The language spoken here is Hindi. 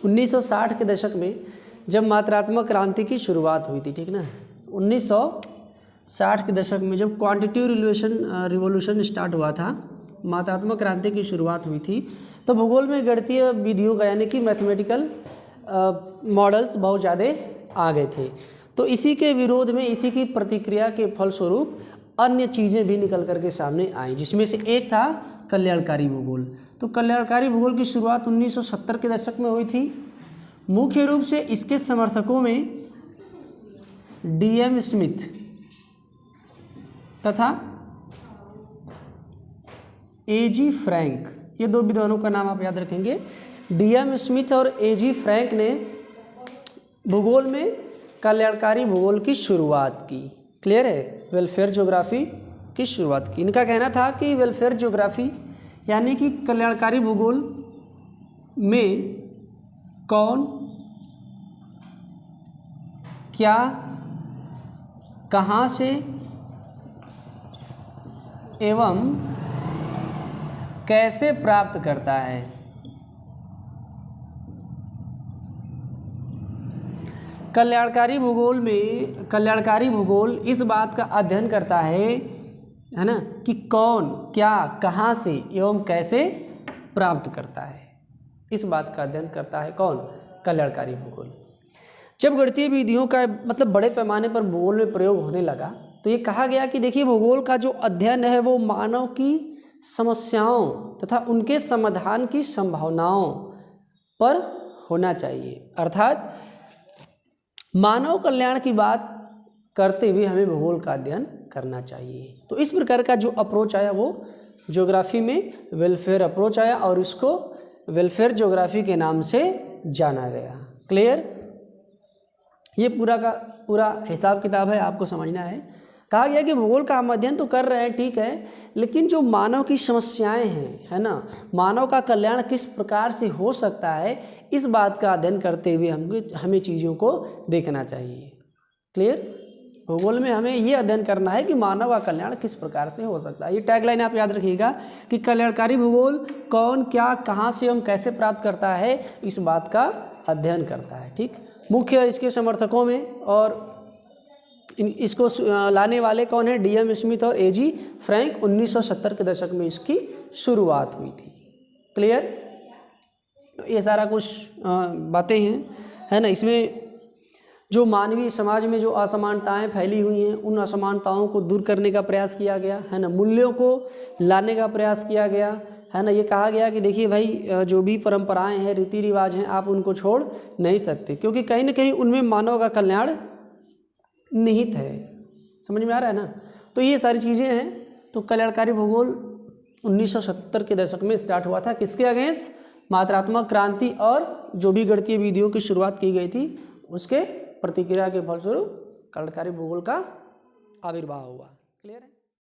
1960 के दशक में जब मात्रात्मक क्रांति की शुरुआत हुई थी, ठीक ना, 1960 के दशक में जब क्वांटिटेटिव रिवॉल्यूशन स्टार्ट हुआ था, मात्रात्मक क्रांति की शुरुआत हुई थी, तो भूगोल में गणितीय विधियों का यानी कि मैथमेटिकल मॉडल्स बहुत ज़्यादा आ गए थे। तो इसी के विरोध में, इसी की प्रतिक्रिया के फलस्वरूप अन्य चीज़ें भी निकल कर के सामने आई, जिसमें से एक था कल्याणकारी भूगोल। तो कल्याणकारी भूगोल की शुरुआत 1970 के दशक में हुई थी। मुख्य रूप से इसके समर्थकों में DM स्मिथ तथा AG फ्रैंक, ये दो विद्वानों का नाम आप याद रखेंगे। DM स्मिथ और AG फ्रैंक ने भूगोल में कल्याणकारी भूगोल की शुरुआत की। क्लियर है? वेलफेयर ज्योग्राफी की शुरुआत की। इनका कहना था कि वेलफेयर ज्योग्राफी यानी कि कल्याणकारी भूगोल में कौन, क्या, कहाँ से एवं कैसे प्राप्त करता है। कल्याणकारी भूगोल इस बात का अध्ययन करता है ना, कि कौन, क्या, कहाँ से एवं कैसे प्राप्त करता है। इस बात का अध्ययन करता है कौन? कल्याणकारी भूगोल। जब गणितीय विधियों का मतलब बड़े पैमाने पर भूगोल में प्रयोग होने लगा, तो ये कहा गया कि देखिए, भूगोल का जो अध्ययन है वो मानव की समस्याओं तथा उनके समाधान की संभावनाओं पर होना चाहिए। अर्थात मानव कल्याण की बात करते हुए हमें भूगोल का अध्ययन करना चाहिए। तो इस प्रकार का जो अप्रोच आया वो ज्योग्राफी में वेलफेयर अप्रोच आया और इसको वेलफेयर ज्योग्राफी के नाम से जाना गया। क्लियर? ये पूरा का पूरा हिसाब किताब है, आपको समझना है। कहा गया कि भूगोल का हम अध्ययन तो कर रहे हैं, ठीक है, लेकिन जो मानव की समस्याएं हैं, है ना, मानव का कल्याण किस प्रकार से हो सकता है, इस बात का अध्ययन करते हुए हमें चीज़ों को देखना चाहिए। क्लियर? भूगोल में हमें ये अध्ययन करना है कि मानव का कल्याण किस प्रकार से हो सकता है। ये टैगलाइन आप याद रखिएगा कि कल्याणकारी भूगोल कौन, क्या, कहाँ से एवं कैसे प्राप्त करता है, इस बात का अध्ययन करता है। ठीक, मुख्य इसके समर्थकों में और इसको लाने वाले कौन है? DM स्मिथ और AG फ्रैंक। 1970 के दशक में इसकी शुरुआत हुई थी। क्लियर? ये सारा कुछ बातें हैं, है ना। इसमें जो मानवीय समाज में जो असमानताएं फैली हुई हैं, उन असमानताओं को दूर करने का प्रयास किया गया, है ना, मूल्यों को लाने का प्रयास किया गया, है ना। ये कहा गया कि देखिए भाई, जो भी परंपराएं हैं, रीति रिवाज हैं, आप उनको छोड़ नहीं सकते, क्योंकि कहीं ना कहीं उनमें मानव का कल्याण निहित है। समझ में आ रहा है ना। तो ये सारी चीज़ें हैं। तो कल्याणकारी भूगोल 1970 के दशक में स्टार्ट हुआ था। किसके अगेंस्ट? मात्रात्मक क्रांति और जो भी गणितीय विधियों की शुरुआत की गई थी, उसके प्रतिक्रिया के फलस्वरूप कल्याणकारी भूगोल का आविर्भाव हुआ। क्लियर है?